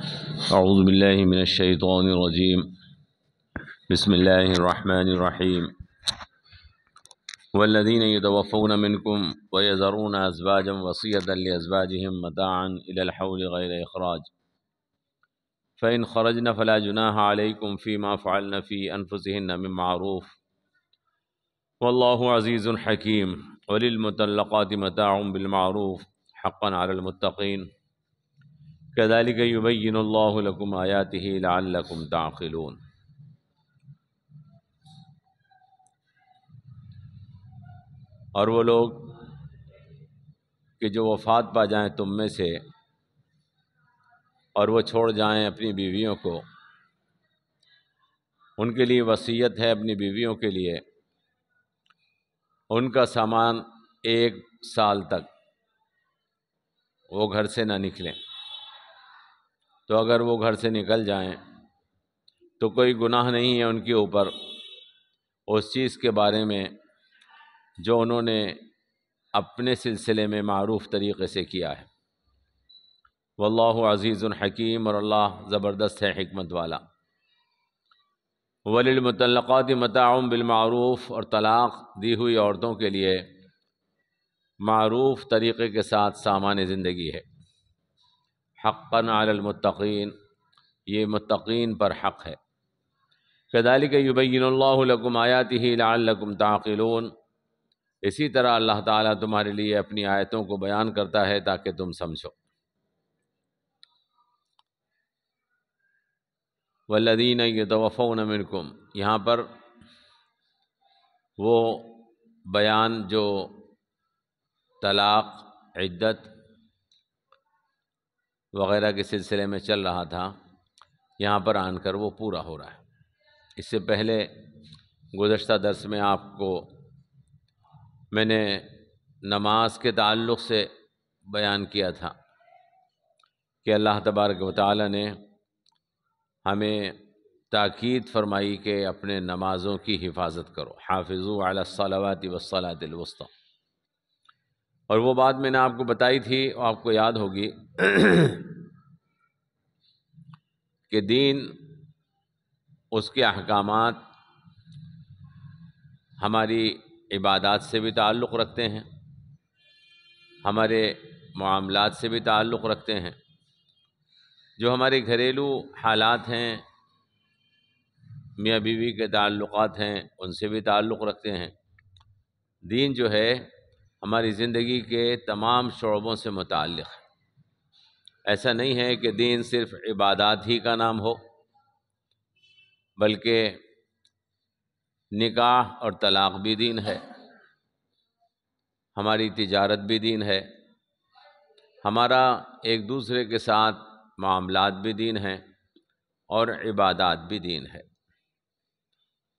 اعوذ باللہ من الشیطان الرجیم بسم اللہ الرحمن الرحیم والذین یتوفون منکم ویذرون ازواجا وصیۃ لازواجہم متاعا الی الحول غیر اخراج فإن خرجن فلا جناح علیکم فیما فعلن فی انفسہن من معروف واللہ عزیز حکیم وللمطلقات متاع بالمعروف حقا علی المتقین كذلك يبين الله لكم آياته لعلكم تعقلون۔ اور وہ لوگ کہ جو وفات پا جائیں تم میں سے اور وہ چھوڑ جائیں اپنی بیویوں کو، ان کے لیے وصیت ہے اپنی بیویوں کے لیے ان کا سامان 1 سال تک وہ گھر سے نہ نکلیں۔ تو اگر وہ گھر سے نکل جائیں تو کوئی گناہ نہیں ہے ان کے اوپر اس چیز کے بارے میں جو انہوں نے اپنے سلسلے میں معروف طریقے سے کیا ہے۔ واللہ عزیز حکیم، اور اللہ زبردست ہے، حکمت والا۔ وللمطلقات متاع بالمعروف، اور طلاق دی ہوئی عورتوں کے لیے معروف طریقے کے ساتھ سامان زندگی ہے۔ حقا علی المتقین، یہ متقین پر حق ہے۔ کذالک یبین اللہ لکم آیاتہ لعلکم تعقلون، اسی طرح اللہ تعالیٰ تمہارے لیے اپنی آیتوں کو بیان کرتا ہے تاکہ تم سمجھو۔ والذین یتوفون منکم، یہاں پر وہ بیان جو طلاق، عدت وغیرہ کے سلسلے میں چل رہا تھا، یہاں پر آن کر وہ پورا ہو رہا ہے۔ اس سے پہلے گزشتہ درس میں آپ کو میں نے نماز کے تعلق سے بیان کیا تھا کہ اللہ تبارک و تعالی نے ہمیں تاکید فرمائی کہ اپنے نمازوں کی حفاظت کرو، حافظوا علی الصلوات والصلاۃ الوسطی۔ اور وہ بات میں نے آپ کو بتائی تھی، اور آپ کو یاد ہوگی کہ دین، اس کے احکامات ہماری عبادات سے بھی تعلق رکھتے ہیں، ہمارے معاملات سے بھی تعلق رکھتے ہیں، جو ہمارے گھریلو حالات ہیں، میاں بیوی کے تعلقات ہیں، ان سے بھی تعلق رکھتے ہیں۔ دین جو ہے ہماری زندگی کے تمام شعبوں سے متعلق ہے۔ ایسا نہیں ہے کہ دین صرف عبادات ہی کا نام ہو، بلکہ نکاح اور طلاق بھی دین ہے، ہماری تجارت بھی دین ہے، ہمارا ایک دوسرے کے ساتھ معاملات بھی دین ہیں، اور عبادات بھی دین ہے،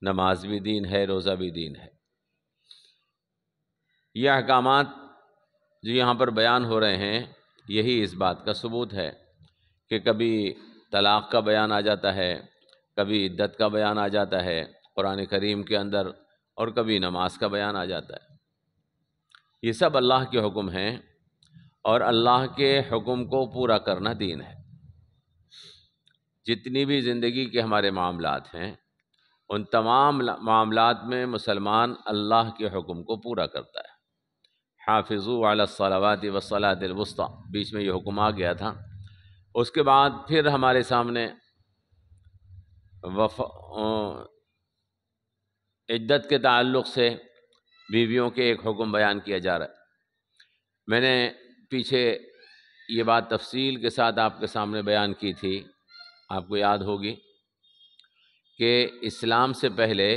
نماز بھی دین ہے، روزہ بھی دین ہے۔ یہ احکامات جو یہاں پر بیان ہو رہے ہیں، یہی اس بات کا ثبوت ہے کہ کبھی طلاق کا بیان آ جاتا ہے، کبھی عدت کا بیان آ جاتا ہے قرآن کریم کے اندر، اور کبھی نماز کا بیان آ جاتا ہے۔ یہ سب اللہ کے حکم ہیں، اور اللہ کے حکم کو پورا کرنا دین ہے۔ جتنی بھی زندگی کے ہمارے معاملات ہیں، ان تمام معاملات میں مسلمان اللہ کے حکم کو پورا کرتا ہے۔ حافظوا علی الصلوات والصلاۃ الوسطی، بیچ میں یہ حکم آ گیا تھا۔ اس کے بعد پھر ہمارے سامنے عدت کے تعلق سے بیویوں کے ایک حکم بیان کیا جا رہا ہے۔ میں نے پیچھے یہ بات تفصیل کے ساتھ آپ کے سامنے بیان کی تھی، آپ کو یاد ہوگی کہ اسلام سے پہلے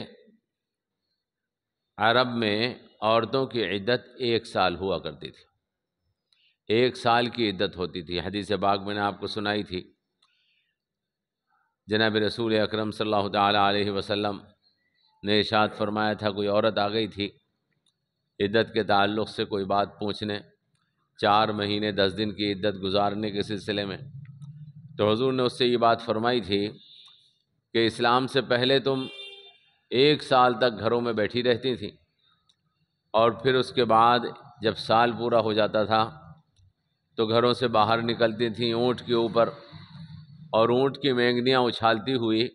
عرب میں عورتوں کی عدت 1 سال ہوا کرتی تھی، 1 سال کی عدت ہوتی تھی۔ حدیث پاک میں نے آپ کو سنائی تھی، جناب رسول اکرم صلی اللہ تعالی علیہ وسلم نے ارشاد فرمایا تھا، کوئی عورت آ گئی تھی عدت کے تعلق سے کوئی بات پوچھنے، 4 مہینے 10 دن کی عدت گزارنے کے سلسلے میں، تو حضور نے اس سے یہ بات فرمائی تھی کہ اسلام سے پہلے تم 1 سال تک گھروں میں بیٹھی رہتی تھیں، اور پھر اس کے بعد جب سال پورا ہو جاتا تھا تو گھروں سے باہر نکلتی تھیں، اونٹ کے اوپر اور اونٹ کی مینگنیاں اچھالتی ہوئی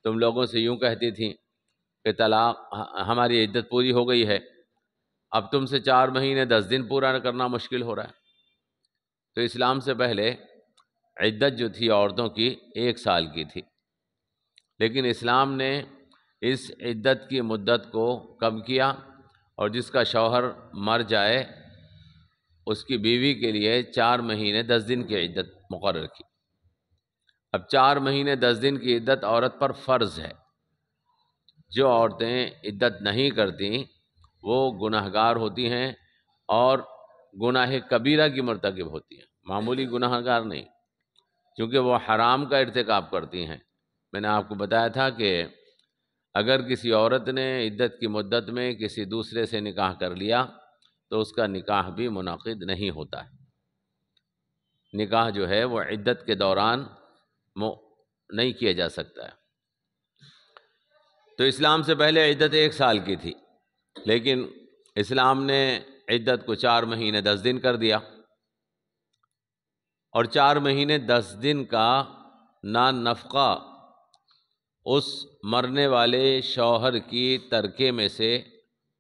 تم لوگوں سے یوں کہتی تھیں کہ طلاق ہماری عدت پوری ہو گئی ہے، اب تم سے 4 مہینے 10 دن پورا کرنا مشکل ہو رہا ہے۔ تو اسلام سے پہلے عدت جو تھی عورتوں کی 1 سال کی تھی، لیکن اسلام نے اس عدت کی مدت کو کم کیا، اور جس کا شوہر مر جائے اس کی بیوی کے لیے 4 مہینے 10 دن کی عدت مقرر کی۔ اب 4 مہینے 10 دن کی عدت عورت پر فرض ہے۔ جو عورتیں عدت نہیں کرتیں وہ گناہگار ہوتی ہیں اور گناہ کبیرہ کی مرتکب ہوتی ہیں، معمولی گناہگار نہیں، کیونکہ وہ حرام کا ارتکاب کرتی ہیں۔ میں نے آپ کو بتایا تھا کہ اگر کسی عورت نے عدت کی مدت میں کسی دوسرے سے نکاح کر لیا تو اس کا نکاح بھی منعقد نہیں ہوتا ہے۔ نکاح جو ہے وہ عدت کے دوران نہیں کیا جا سکتا ہے۔ تو اسلام سے پہلے عدت 1 سال کی تھی، لیکن اسلام نے عدت کو 4 مہینے 10 دن کر دیا، اور 4 مہینے 10 دن کا نان نفقہ اس مرنے والے شوہر کی ترکے میں سے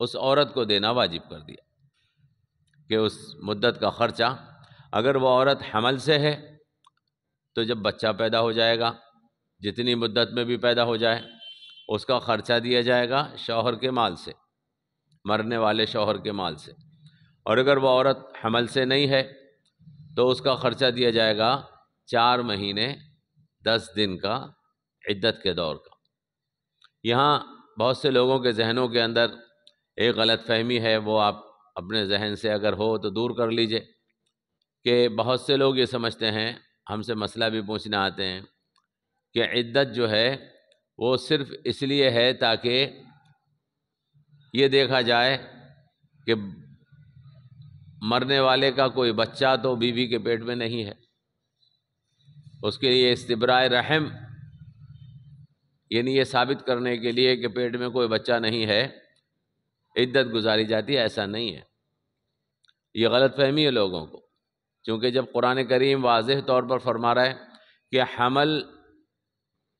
اس عورت کو دینا واجب کر دیا، کہ اس مدت کا خرچہ، اگر وہ عورت حمل سے ہے تو جب بچہ پیدا ہو جائے گا، جتنی مدت میں بھی پیدا ہو جائے، اس کا خرچہ دیا جائے گا شوہر کے مال سے، مرنے والے شوہر کے مال سے، اور اگر وہ عورت حمل سے نہیں ہے تو اس کا خرچہ دیا جائے گا 4 مہینے 10 دن کا عدت کے دور کا۔ یہاں بہت سے لوگوں کے ذہنوں کے اندر ایک غلط فہمی ہے، وہ آپ اپنے ذہن سے اگر ہو تو دور کر لیجئے، کہ بہت سے لوگ یہ سمجھتے ہیں، ہم سے مسئلہ بھی پوچھنے آتے ہیں، کہ عدت جو ہے وہ صرف اس لیے ہے تاکہ یہ دیکھا جائے کہ مرنے والے کا کوئی بچہ تو بیوی کے پیٹ میں نہیں ہے، اس کے لیے استبراء رحم، یعنی یہ ثابت کرنے کے لیے کہ پیٹ میں کوئی بچہ نہیں ہے عدت گزاری جاتی ہے۔ ایسا نہیں ہے، یہ غلط فہمی ہے لوگوں کو، کیونکہ جب قرآن کریم واضح طور پر فرما رہا ہے کہ حمل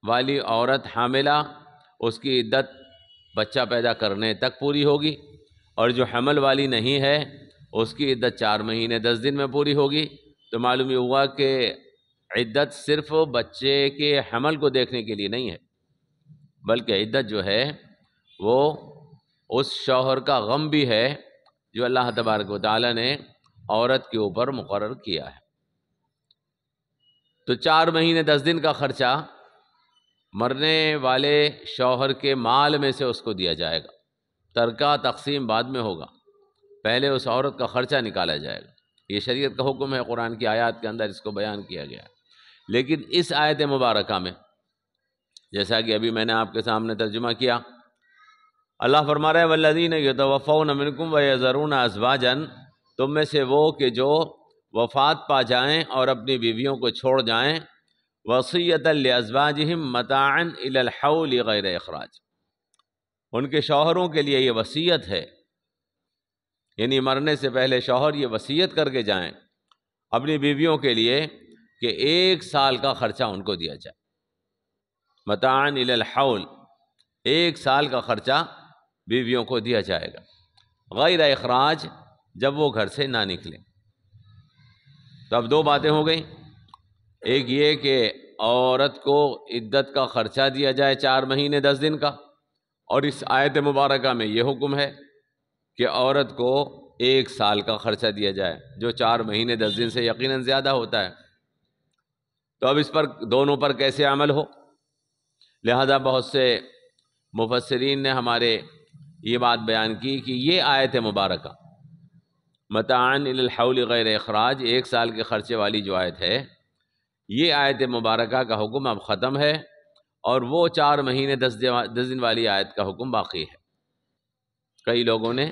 والی عورت حاملہ، اس کی عدت بچہ پیدا کرنے تک پوری ہوگی، اور جو حمل والی نہیں ہے اس کی عدت 4 مہینے 10 دن میں پوری ہوگی، تو معلوم یہ ہوا کہ عدت صرف بچے کے حمل کو دیکھنے کے لیے نہیں ہے، بلکہ عدت جو ہے وہ اس شوہر کا غم بھی ہے جو اللہ تبارک و تعالی نے عورت کے اوپر مقرر کیا ہے۔ تو 4 مہینے 10 دن کا خرچہ مرنے والے شوہر کے مال میں سے اس کو دیا جائے گا، ترکہ تقسیم بعد میں ہوگا، پہلے اس عورت کا خرچہ نکالا جائے گا۔ یہ شریعت کا حکم ہے، قرآن کی آیات کے اندر اس کو بیان کیا گیا ہے۔ لیکن اس آیت مبارکہ میں، جیسا کہ ابھی میں نے آپ کے سامنے ترجمہ کیا، اللہ فرما رہا ہے والذین یتوفون منکم ویذرون ازواجا، تم میں سے وہ کہ جو وفات پا جائیں اور اپنی بیویوں کو چھوڑ جائیں، وصیۃ لازواجہم متاعا الی الحول غیر اخراج، ان کے شوہروں کے لیے یہ وصیت ہے، یعنی مرنے سے پہلے شوہر یہ وصیت کر کے جائیں اپنی بیویوں کے لیے کہ 1 سال کا خرچہ ان کو دیا جائے، متاعا الی الحول، 1 سال کا خرچہ بیویوں کو دیا جائے گا، غیر اخراج، جب وہ گھر سے نہ نکلیں۔ تو اب 2 باتیں ہو گئیں، ایک یہ کہ عورت کو عدت کا خرچہ دیا جائے 4 مہینے 10 دن کا، اور اس آیت مبارکہ میں یہ حکم ہے کہ عورت کو 1 سال کا خرچہ دیا جائے، جو 4 مہینے 10 دن سے یقیناً زیادہ ہوتا ہے۔ تو اب اس پر دونوں پر کیسے عمل ہو؟ لہذا بہت سے مفسرین نے ہمارے یہ بات بیان کی کہ یہ آیت مبارکہ متاعا الی الحول غیر اخراج، 1 سال کے خرچے والی جو آیت ہے، یہ آیت مبارکہ کا حکم اب ختم ہے، اور وہ 4 مہینے 10 دن والی آیت کا حکم باقی ہے۔ کئی لوگوں نے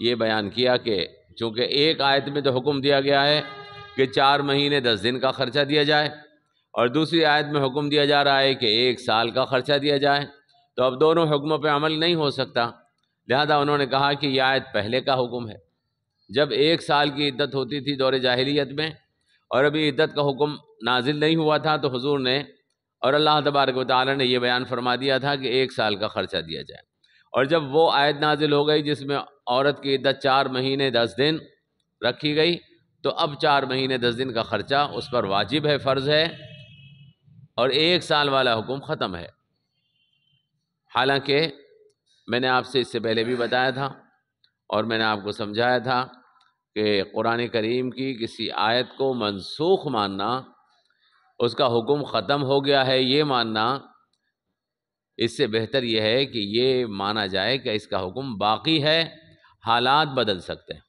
یہ بیان کیا کہ چونکہ ایک آیت میں تو حکم دیا گیا ہے کہ 4 مہینے 10 دن کا خرچہ دیا جائے، اور دوسری آیت میں حکم دیا جا رہا ہے کہ 1 سال کا خرچہ دیا جائے، تو اب دونوں حکموں پہ عمل نہیں ہو سکتا، لہذا انہوں نے کہا کہ یہ آیت پہلے کا حکم ہے، جب 1 سال کی عدت ہوتی تھی دور جاہلیت میں، اور ابھی عدت کا حکم نازل نہیں ہوا تھا تو حضور نے اور اللہ تبارک و تعالیٰ نے یہ بیان فرما دیا تھا کہ 1 سال کا خرچہ دیا جائے۔ اور جب وہ آیت نازل ہو گئی جس میں عورت کی عدت 4 مہینے 10 دن رکھی گئی، تو اب 4 مہینے 10 دن کا خرچہ اس پر واجب ہے، فرض ہے، اور 1 سال والا حکم ختم ہے۔ حالانکہ میں نے آپ سے اس سے پہلے بھی بتایا تھا اور میں نے آپ کو سمجھایا تھا کہ قرآن کریم کی کسی آیت کو منسوخ ماننا، اس کا حکم ختم ہو گیا ہے یہ ماننا، اس سے بہتر یہ ہے کہ یہ مانا جائے کہ اس کا حکم باقی ہے، حالات بدل سکتے ہیں۔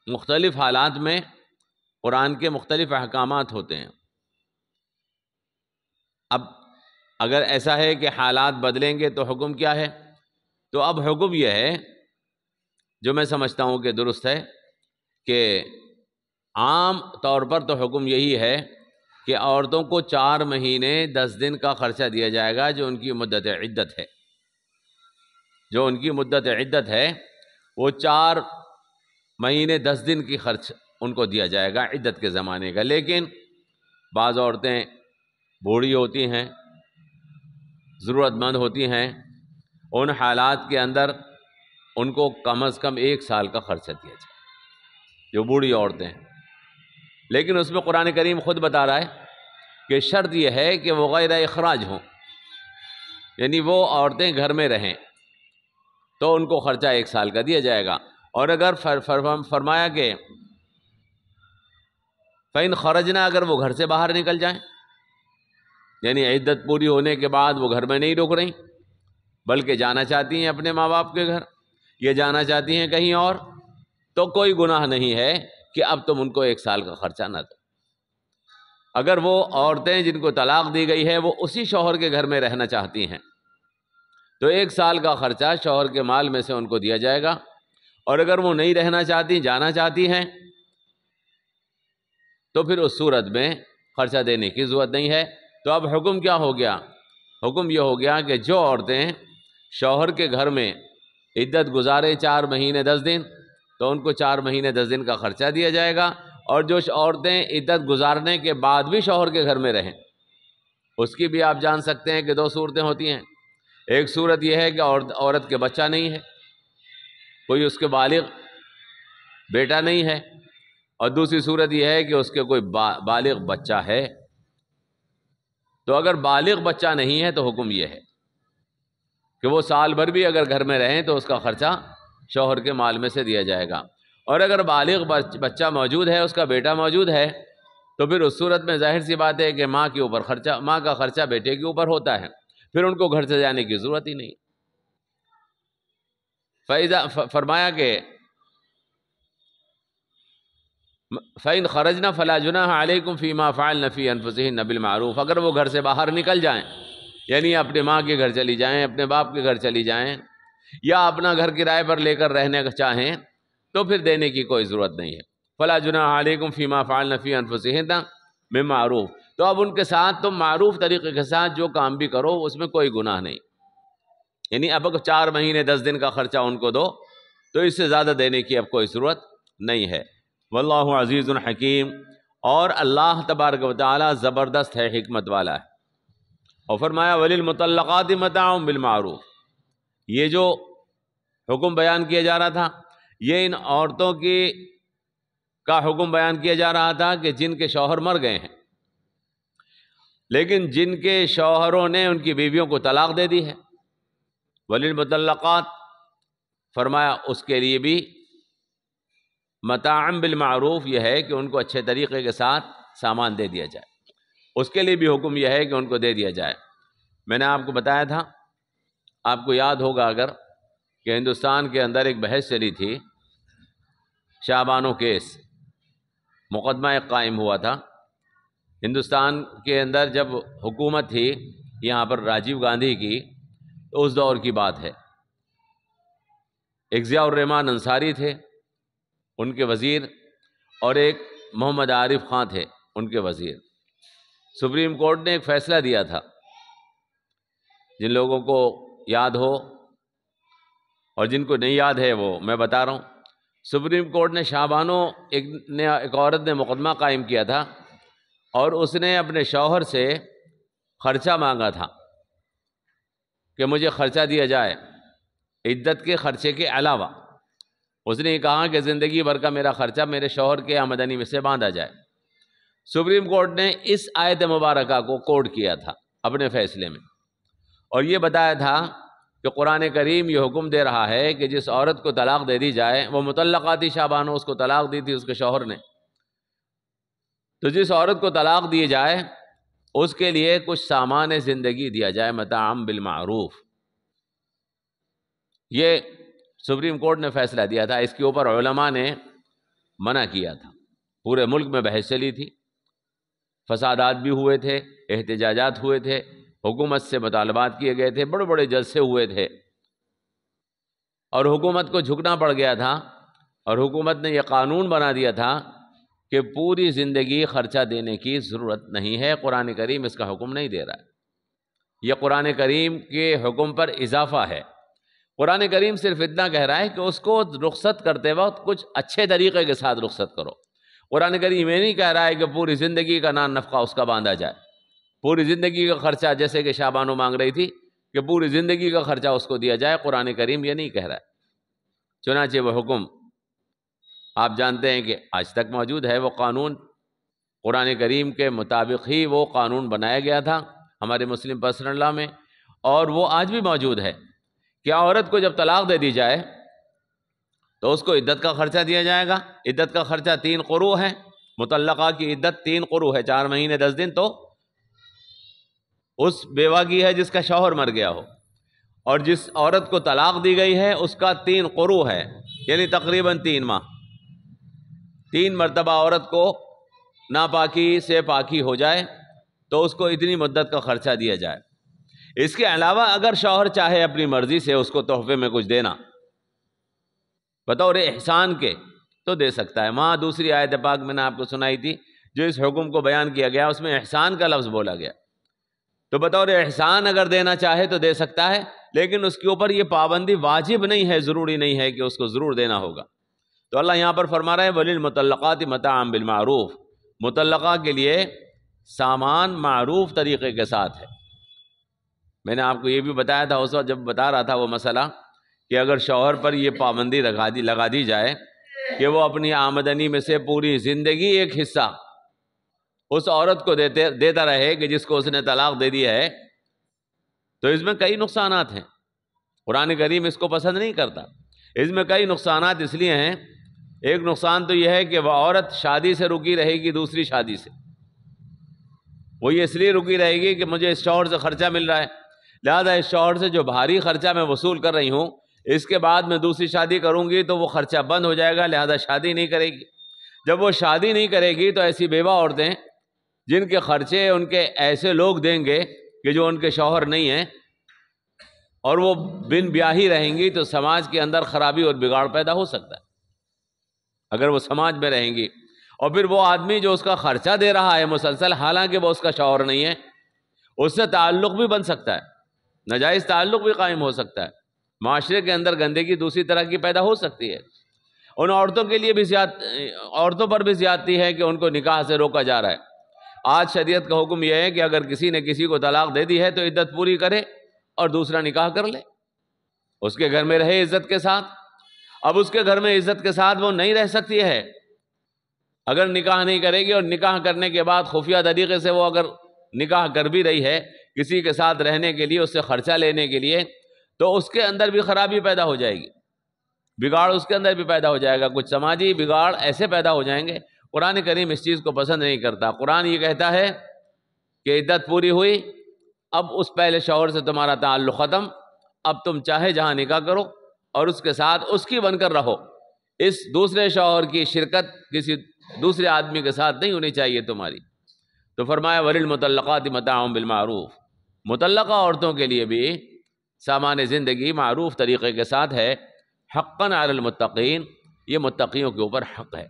مختلف حالات میں قرآن کے مختلف احکامات ہوتے ہیں۔ اب اگر ایسا ہے کہ حالات بدلیں گے تو حکم کیا ہے؟ تو اب حکم یہ ہے جو میں سمجھتا ہوں کہ درست ہے کہ عام طور پر تو حکم یہی ہے کہ عورتوں کو 4 مہینے 10 دن کا خرچہ دیا جائے گا جو ان کی مدت عدت ہے۔ جو ان کی مدت عدت ہے وہ 4 مہینے 10 دن کی خرچ ان کو دیا جائے گا عدت کے زمانے کا۔ لیکن بعض عورتیں بوڑھی ہوتی ہیں، ضرورت مند ہوتی ہیں، ان حالات کے اندر ان کو کم از کم 1 سال کا خرچہ دیا جائے، جو بوڑھی عورتیں ہیں۔ لیکن اس میں قرآن کریم خود بتا رہا ہے کہ شرط یہ ہے کہ وہ غیر اخراج ہوں، یعنی وہ عورتیں گھر میں رہیں تو ان کو خرچہ 1 سال کا دیا جائے گا۔ اور اگر فرمایا کہ فَإِنْ خَرَجْنَا، اگر وہ گھر سے باہر نکل جائیں، یعنی عدت پوری ہونے کے بعد وہ گھر میں نہیں رک رہی بلکہ جانا چاہتی ہیں اپنے ماں باپ کے گھر یا جانا چاہتی ہیں کہیں اور، تو کوئی گناہ نہیں ہے کہ اب تم ان کو 1 سال کا خرچہ نہ دو۔ اگر وہ عورتیں جن کو طلاق دی گئی ہے وہ اسی شوہر کے گھر میں رہنا چاہتی ہیں تو 1 سال کا خرچہ شوہر کے مال میں سے ان کو دیا جائے گا۔ اور اگر وہ نہیں رہنا چاہتی، جانا چاہتی ہیں، تو پھر اس صورت میں خرچہ دینے کی ضرورت نہیں ہے۔ تو اب حکم کیا ہو گیا؟ حکم یہ ہو گیا کہ جو عورتیں شوہر کے گھر میں عدت گزارے 4 مہینے 10 دن تو ان کو 4 مہینے 10 دن کا خرچہ دیا جائے گا، اور جو عورتیں عدت گزارنے کے بعد بھی شوہر کے گھر میں رہیں، اس کی بھی آپ جان سکتے ہیں کہ 2 صورتیں ہوتی ہیں۔ ایک صورت یہ ہے کہ عورت کے بچہ نہیں ہے، کوئی اس کے بالغ بیٹا نہیں ہے، اور دوسری صورت یہ ہے کہ اس کے کوئی بالغ بچہ ہے۔ تو اگر بالغ بچہ نہیں ہے تو حکم یہ ہے کہ وہ سال بھر بھی اگر گھر میں رہیں تو اس کا خرچہ شوہر کے مال میں سے دیا جائے گا۔ اور اگر بالغ بچہ موجود ہے، اس کا بیٹا موجود ہے، تو پھر اس صورت میں ظاہر سی بات ہے کہ ماں کے اوپر خرچہ، ماں کا خرچہ بیٹے کے اوپر ہوتا ہے، پھر ان کو گھر سے جانے کی ضرورت ہی نہیں۔ فرمایا کہ فَإِنْ خَرَجْنَا فَلَا جُنَاحَ عَلَيْكُمْ فِي مَا فَعَلْنَ فِي أَنفُسِهِنَّ بِالْمَعْرُوفِ، اگر وہ گھر سے باہر نکل جائیں، یعنی اپنے ماں کے گھر چلی جائیں، اپنے باپ کے گھر چلی جائیں، یا اپنا گھر کرائے پر لے کر رہنے کا چاہیں، تو پھر دینے کی کوئی ضرورت نہیں ہے۔ فَلَا جُنَاحَ عَلَيْكُمْ فِي مَا فَعَلْنَ فِي أَنفُسِهِنَّ بِالْمَعْرُوفِ، تو اب ان کے ساتھ تم معروف طریقے کے ساتھ جو کام بھی کرو اس میں کوئی گناہ نہیں، یعنی اب اگر 4 مہینے 10 دن کا خرچہ ان کو دو تو اس سے زیادہ دینے کی اب کوئی ضرورت نہیں ہے۔ واللہ عزیز حکیم، اور اللہ تبارک و تعالی زبردست ہے، حکمت والا ہے۔ اور فرمایا وَلِلْمُطَلَّقَاتِ مَتَاعٌ بِالْمَعْرُوفِ، یہ جو حکم بیان کیا جا رہا تھا یہ ان عورتوں کا حکم بیان کیا جا رہا تھا کہ جن کے شوہر مر گئے ہیں، لیکن جن کے شوہروں نے ان کی بیویوں کو طلاق دے دی ہے، وَلِلْمُطَلَّقَاتِ فرمایا اس کے لیے بھی متاعًا بالمعروف، یہ ہے کہ ان کو اچھے طریقے کے ساتھ سامان دے دیا جائے، اس کے لیے بھی حکم یہ ہے کہ ان کو دے دیا جائے۔ میں نے آپ کو بتایا تھا، آپ کو یاد ہوگا اگر، کہ ہندوستان کے اندر ایک بحث چلی تھی، شاہ بانو کیس، مقدمہ ایک قائم ہوا تھا ہندوستان کے اندر جب حکومت تھی یہاں پر راجیو گاندھی کی، تو اس دور کی بات ہے۔ ایک ضیاء الرحمن انصاری تھے ان کے وزیر، اور ایک محمد عارف خان تھے ان کے وزیر۔ سپریم کورٹ نے ایک فیصلہ دیا تھا، جن لوگوں کو یاد ہو اور جن کو نہیں یاد ہے وہ میں بتا رہا ہوں۔ سپریم کورٹ نے شابانوں ایک عورت نے مقدمہ قائم کیا تھا اور اس نے اپنے شوہر سے خرچہ مانگا تھا کہ مجھے خرچہ دیا جائے عدت کے خرچے کے علاوہ۔ اس نے کہا کہ زندگی بھر کا میرا خرچہ میرے شوہر کے آمدنی میں سے باندھا جائے۔ سپریم کورٹ نے اس آیت مبارکہ کو کوٹ کیا تھا اپنے فیصلے میں، اور یہ بتایا تھا کہ قرآن کریم یہ حکم دے رہا ہے کہ جس عورت کو طلاق دے دی جائے، وہ مطلقہ تھی شابانو، اس کو طلاق دی تھی اس کے شوہر نے، تو جس عورت کو طلاق دی جائے اس کے لیے کچھ سامان زندگی دیا جائے، متاعا بالمعروف۔ یہ سپریم کورٹ نے فیصلہ دیا تھا، اس کے اوپر علماء نے منع کیا تھا، پورے ملک میں بحث چلی تھی، فسادات بھی ہوئے تھے، احتجاجات ہوئے تھے، حکومت سے مطالبات کیے گئے تھے، بڑے بڑے جلسے ہوئے تھے، اور حکومت کو جھکنا پڑ گیا تھا، اور حکومت نے یہ قانون بنا دیا تھا کہ پوری زندگی خرچہ دینے کی ضرورت نہیں ہے، قرآن کریم اس کا حکم نہیں دے رہا ہے، یہ قرآن کریم کے حکم پر اضافہ ہے۔ قرآن کریم صرف اتنا کہہ رہا ہے کہ اس کو رخصت کرتے وقت کچھ اچھے طریقے کے ساتھ رخصت کرو۔ قرآن کریم یہ نہیں کہہ رہا ہے کہ پوری زندگی کا نان نفقہ اس کا باندھا جائے، پوری زندگی کا خرچہ، جیسے کہ شابانو مانگ رہی تھی کہ پوری زندگی کا خرچہ اس کو دیا جائے، قرآن کریم یہ نہیں کہہ رہا ہے۔ چنانچہ وہ حکم آپ جانتے ہیں کہ آج تک موجود ہے، وہ قانون قرآن کریم کے مطابق ہی وہ قانون بنایا گیا تھا ہمارے مسلم پرسنل لاء میں، اور وہ آج بھی موجود ہے کہ عورت کو جب طلاق دے دی جائے تو اس کو عدت کا خرچہ دیا جائے گا۔ عدت کا خرچہ 3 قروء ہے، مطلقہ کی عدت 3 قروء ہے، 4 مہینے 10 دن، تو اس بیوہ کی ہے جس کا شوہر مر گیا ہو، اور جس عورت کو طلاق دی گئی ہے اس کا 3 قروء ہے، یعنی تقریباً 3 ماہ، 3 مرتبہ عورت کو ناپاکی سے پاکی ہو جائے تو اس کو اتنی مدت کا خرچہ دیا جائے۔ اس کے علاوہ اگر شوہر چاہے اپنی مرضی سے اس کو تحفے میں کچھ دینا بطور احسان کے تو دے سکتا ہے۔ وہاں دوسری آیت پاک میں نے آپ کو سنائی تھی جو اس حکم کو بیان کیا گیا، اس میں احسان کا لفظ بولا گیا، تو بطور احسان اگر دینا چاہے تو دے سکتا ہے، لیکن اس کے اوپر یہ پابندی واجب نہیں ہے، ضروری نہیں ہے کہ اس کو ضرور دینا ہوگا۔ تو اللہ یہاں پر فرما رہا ہے وَلِلْمُطَلَّقَاتِ مَتَاعًا بِالْمَعْرُوفِ، مطلقہ کے لیے سامان معروف طریقے کے ساتھ ہے۔ میں نے آپ کو یہ بھی بتایا تھا اس وقت جب بتا رہا تھا وہ مسئلہ کہ اگر شوہر پر یہ پابندی لگا دی جائے کہ وہ اپنی آمدنی میں سے پوری زندگی ایک حصہ اس عورت کو دیتا رہے کہ جس کو اس نے طلاق دے دی ہے، تو اس میں کئی نقصانات ہیں۔ قرآن کریم اس کو پسند نہیں کرتا۔ اس میں کئی نقصانات اس لیے ہیں، ایک نقصان تو یہ ہے کہ وہ عورت شادی سے رکی رہے گی، دوسری شادی سے وہ یہ اس لیے رکی رہے گی کہ مجھے اس شوہر سے خرچہ مل رہا ہے، لہذا اس شوہر سے جو بھاری خرچہ میں وصول کر رہی ہوں، اس کے بعد میں دوسری شادی کروں گی تو وہ خرچہ بند ہو جائے گا، لہذا شادی نہیں کرے گی۔ جب وہ شادی نہیں کرے گی تو ایسی بیوہ عورتیں جن کے خرچے ان کے ایسے لوگ دیں گے کہ جو ان کے شوہر نہیں ہیں، اور وہ بن بیاہی رہیں گی، تو سماج کے اندر خرابی اور بگاڑ پیدا ہو سکتا ہے اگر وہ سماج میں رہیں گی۔ اور پھر وہ آدمی جو اس کا خرچہ دے رہا ہے مسلسل، حالانکہ وہ اس کا شوہر نہیں ہے، اس سے تعلق بھی بن سکتا ہے، ناجائز تعلق بھی قائم ہو سکتا ہے، معاشرے کے اندر گندگی دوسری طرح کی پیدا ہو سکتی ہے۔ ان عورتوں کے لیے بھی عورتوں پر بھی زیادتی ہے کہ ان کو نکاح سے روکا جا رہا ہے۔ آج شریعت کا حکم یہ ہے کہ اگر کسی نے کسی کو طلاق دے دی ہے تو عدت پوری کرے اور دوسرا نکاح کر لے، اس کے گھر میں رہے عزت کے ساتھ۔ اب اس کے گھر میں عزت کے ساتھ وہ نہیں رہ سکتی ہے اگر نکاح نہیں کرے گی، اور نکاح کرنے کے بعد خفیہ طریقے سے وہ اگر نکاح کر بھی رہی ہے کسی کے ساتھ رہنے کے لیے، اس سے خرچہ لینے کے لیے، تو اس کے اندر بھی خرابی پیدا ہو جائے گی، بگاڑ اس کے اندر بھی پیدا ہو جائے گا، کچھ سماجی بگاڑ ایسے پیدا ہو جائیں گے۔ قرآن کریم اس چیز کو پسند نہیں کرتا۔ قرآن یہ کہتا ہے کہ عدت پوری ہوئی، اب اس پہلے شوہر سے تمہارا تعلق ختم، اب تم چاہے جہاں نکاح کرو اور اس کے ساتھ اس کی بن کر رہو، اس دوسرے شوہر کی شرکت کسی دوسرے آدمی کے ساتھ نہیں ہونی چاہیے تمہاری۔ تو فرمایا وَلِلْمُطَلَّقَاتِ مَتَاعٌ بِالْمَعْرُوفِ، مطلقہ عورتوں کے لیے بھی سامان زندگی معروف طریقے کے ساتھ ہے، حقاً علی المتقین، یہ متقیوں کے اوپر حق ہے۔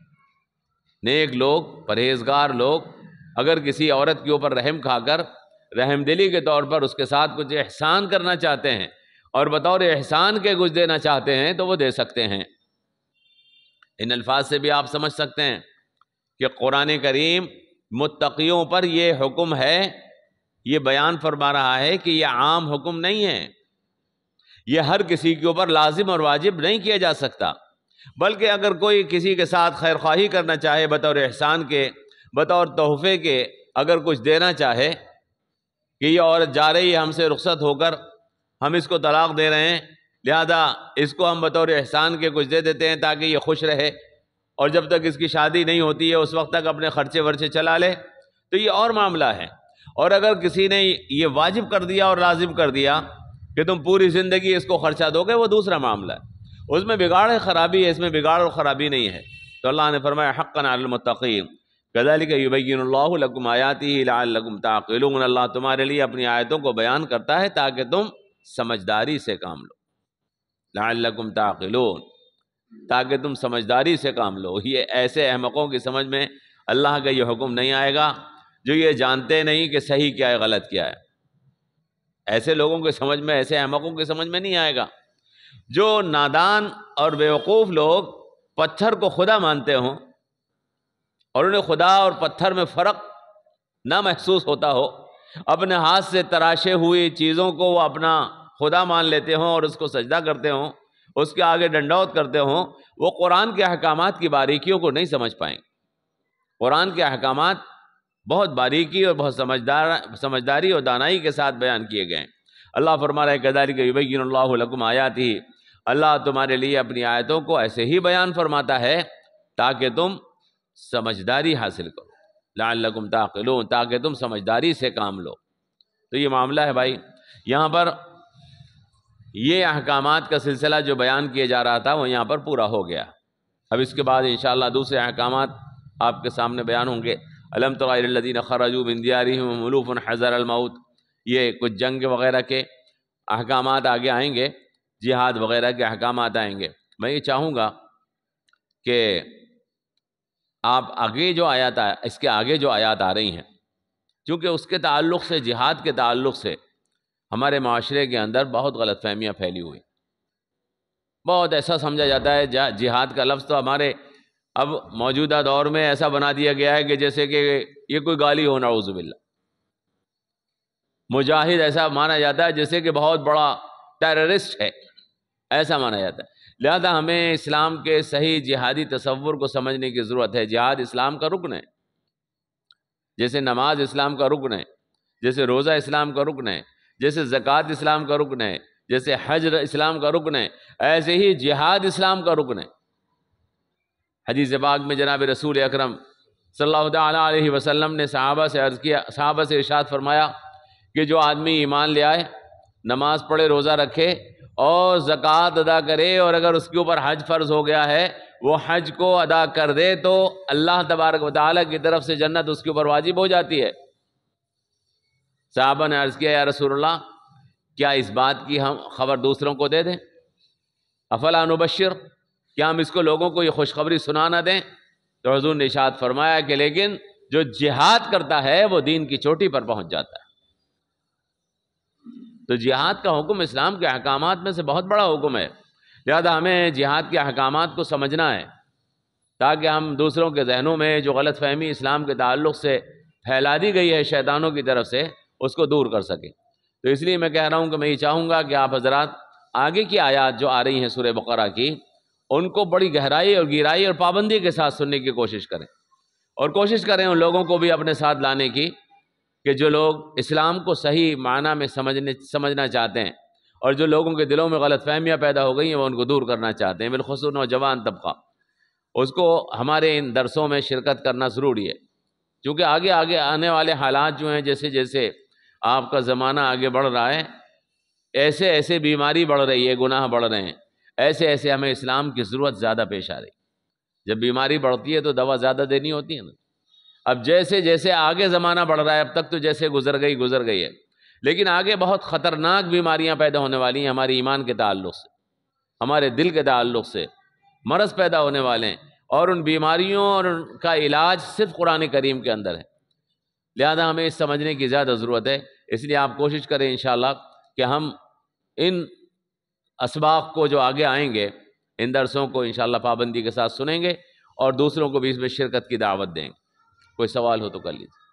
نیک لوگ، پرہیزگار لوگ اگر کسی عورت کے اوپر رحم کھا کر رحم دلی کے طور پر اس کے ساتھ کچھ احسان کرنا چاہتے ہیں اور بطور احسان کے کچھ دینا چاہتے ہیں تو وہ دے سکتے ہیں۔ ان الفاظ سے بھی آپ سمجھ سکتے ہیں کہ قرآن کریم متقیوں پر یہ حکم ہے، یہ بیان فرما رہا ہے کہ یہ عام حکم نہیں ہے، یہ ہر کسی کے اوپر لازم اور واجب نہیں کیا جا سکتا، بلکہ اگر کوئی کسی کے ساتھ خیر خواہی کرنا چاہے بطور احسان کے، بطور تحفے کے، اگر کچھ دینا چاہے کہ یہ عورت جا رہی ہے ہم سے رخصت ہو کر، ہم اس کو طلاق دے رہے ہیں، لہذا اس کو ہم بطور احسان کے کچھ دے دیتے ہیں تاکہ یہ خوش رہے، اور جب تک اس کی شادی نہیں ہوتی ہے اس وقت تک اپنے خرچے ورچے چلا لے، تو یہ اور معاملہ ہے۔ اور اگر کسی نے یہ واجب کر دیا اور لازم کر دیا کہ تم پوری زندگی اس کو خرچہ دو گے، وہ دوسرا معاملہ ہے، اس میں بگاڑ ہے، خرابی ہے، اس میں بگاڑ اور خرابی نہیں ہے۔ تو اللہ نے فرمایا حقا علی المتقین کذالک یبین اللہ لکم آیاتہ لعلکم تعقلون، اللہ تمہارے لیے اپنی آیتوں کو بیان کرتا ہے تاکہ تم سمجھداری سے کام لو، لعلکم تعقلون، تاکہ تم سمجھداری سے کام لو۔ یہ ایسے احمقوں کی سمجھ میں اللہ کا یہ حکم نہیں آئے گا جو یہ جانتے نہیں کہ صحیح کیا ہے غلط کیا ہے، ایسے لوگوں کی سمجھ میں، ایسے احمقوں کی سمجھ میں نہیں آئے گا۔ جو نادان اور بیوقوف لوگ پتھر کو خدا مانتے ہوں اور انہیں خدا اور پتھر میں فرق نہ محسوس ہوتا ہو، اپنے ہاتھ سے تراشے ہوئی چیزوں کو وہ اپنا خدا مان لیتے ہوں اور اس کو سجدہ کرتے ہوں، اس کے آگے ڈنڈوت کرتے ہوں، وہ قرآن کے احکامات کی باریکیوں کو نہیں سمجھ پائیں گے۔ قرآن کے احکامات بہت باریکی اور بہت سمجھداری اور دانائی کے ساتھ بیان کیے گئے ہیں۔ اللہ فرما رہا ہے کذالک یبین اللہ لکم آیاتہ، اللہ تمہارے لیے اپنی آیتوں کو ایسے ہی بیان فرماتا ہے تاکہ تم سمجھداری حاصل کرو، لعلکم تعقلون، تاکہ تم سمجھداری سے کام لو۔ تو یہ معاملہ ہے بھائی، یہاں پر یہ احکامات کا سلسلہ جو بیان کیا جا رہا تھا وہ یہاں پر پورا ہو گیا۔ اب اس کے بعد انشاءاللہ دوسرے احکامات آپ کے سامنے بیان ہوں گے۔ الم تر الی الذین خرجوا من دیارہم ملوفا حذر الموت، یہ کچھ جنگ وغیرہ کے احکامات آگے آئیں گے، جہاد وغیرہ کے احکامات آئیں گے۔ میں یہ چاہوں گا کہ آپ آگے جو آیات اس کے آگے جو آیات آ رہی ہیں، چونکہ اس کے تعلق سے، جہاد کے تعلق سے ہمارے معاشرے کے اندر بہت غلط فہمیاں پھیلی ہوئی، بہت ایسا سمجھا جاتا ہے جہاد کا لفظ تو ہمارے اب موجودہ دور میں ایسا بنا دیا گیا ہے کہ جیسے کہ یہ کوئی گالی ہو، نعوذ باللہ۔ مجاہد ایسا مانا جاتا ہے جیسے کہ بہت بڑا ٹیررسٹ ہے، ایسا مانا جاتا ہے۔ لہذا ہمیں اسلام کے صحیح جہادی تصور کو سمجھنے کی ضرورت ہے۔ جہاد اسلام کا رکن ہے، جیسے نماز اسلام کا رکن ہے، جیسے روزہ اسلام کا رکن ہے، جیسے زکوٰۃ اسلام کا رکن ہے، جیسے حج اسلام کا رکن ہے، ایسے ہی جہاد اسلام کا رکن ہے۔ حدیث پاک میں جناب رسول اکرم صلی اللہ تعالیٰ علیہ وسلم نے صحابہ سے عرض کیا، صحابہ سے ارشاد فرمایا کہ جو آدمی ایمان لے آئے، نماز پڑھے، روزہ رکھے اور زکوٰۃ ادا کرے، اور اگر اس کے اوپر حج فرض ہو گیا ہے وہ حج کو ادا کر دے تو اللہ تبارک و تعالیٰ کی طرف سے جنت اس کے اوپر واجب ہو جاتی ہے۔ صحابہ نے عرض کیا یا رسول اللہ، کیا اس بات کی ہم خبر دوسروں کو دے دیں؟ افلا نبشر، کیا ہم اس کو لوگوں کو یہ خوشخبری سنا نہ دیں؟ تو حضور نے ارشاد فرمایا کہ لیکن جو جہاد کرتا ہے وہ دین کی چوٹی پر پہنچ جاتا ہے۔ تو جہاد کا حکم اسلام کے احکامات میں سے بہت بڑا حکم ہے، لہذا ہمیں جہاد کے احکامات کو سمجھنا ہے تاکہ ہم دوسروں کے ذہنوں میں جو غلط فہمی اسلام کے تعلق سے پھیلا دی گئی ہے شیطانوں کی طرف سے، اس کو دور کر سکیں۔ تو اس لیے میں کہہ رہا ہوں کہ میں یہ چاہوں گا کہ آپ حضرات آگے کی آیات جو آ رہی ہیں سورہ بقرہ کی، ان کو بڑی گہرائی اور گہرائی اور پابندی کے ساتھ سننے کی کوشش کریں، اور کوشش کریں ان لوگوں کو بھی اپنے ساتھ لانے کی کہ جو لوگ اسلام کو صحیح معنی میں سمجھنا چاہتے ہیں، اور جو لوگوں کے دلوں میں غلط فہمیاں پیدا ہو گئی ہیں وہ ان کو دور کرنا چاہتے ہیں، بالخصوص نوجوان طبقہ، اس کو ہمارے ان درسوں میں شرکت کرنا ضروری ہے، کیونکہ آگے آنے والے حالات جو ہیں، جیسے جیسے آپ کا زمانہ آگے بڑھ رہا ہے، ایسے ایسے بیماری بڑھ رہی ہے، گناہ بڑھ رہے ہیں، ایسے ایسے ہمیں اسلام کی ضرورت زیادہ پیش آ رہی ہے۔ جب بیماری بڑھتی ہے تو دوا زیادہ دینی ہوتی ہے نا۔ اب جیسے جیسے آگے زمانہ بڑھ رہا ہے، اب تک تو جیسے گزر گئی ہے، لیکن آگے بہت خطرناک بیماریاں پیدا ہونے والی ہیں ہماری ایمان کے تعلق سے، ہمارے دل کے تعلق سے مرض پیدا ہونے والے ہیں، اور ان بیماریوں اور ان کا علاج صرف قرآن کریم کے اندر ہے۔ لہذا ہمیں اس سمجھنے کی زیادہ ضرورت ہے، اس لیے آپ کوشش کریں انشاءاللہ کہ ہم ان اسباق کو جو آگے آئیں گے ان درسوں کو انشاءاللہ پابندی کے ساتھ سنیں گے اور دوسروں کو بھی اس میں شرکت کی دعوت دیں گے۔ کوئی سوال ہو تو کر لیجیے۔